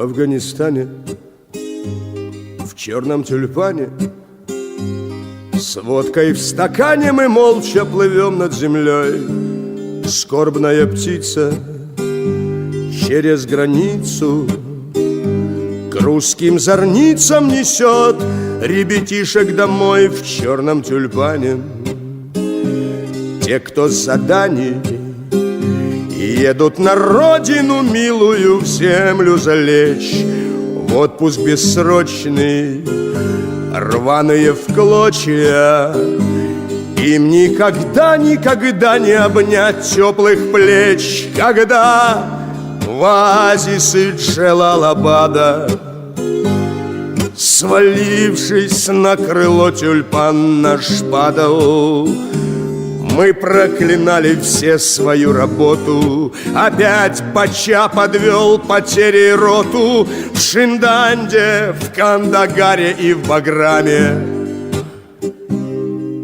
Афганистане, в черном тюльпане, с водкой в стакане мы молча плывем над землей. Скорбная птица через границу к русским зорницам несет ребятишек домой в черном тюльпане. Те, кто с заданий, едут на родину милую, в землю залечь, в отпуск бессрочный, рваные в клочья. Им никогда, никогда не обнять теплых плеч, когда в оазисы Джелалабада, свалившись на крыло тюльпан, наш падал. Мы проклинали все свою работу. Опять Пача подвел потери роту в Шинданде, в Кандагаре и в Баграме.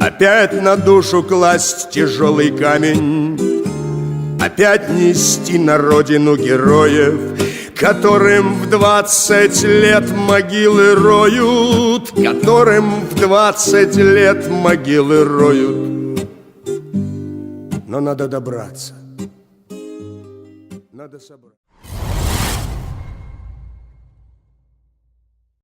Опять на душу класть тяжелый камень, опять нести на родину героев, которым в 20 лет могилы роют, которым в 20 лет могилы роют. Но надо добраться, надо собрать.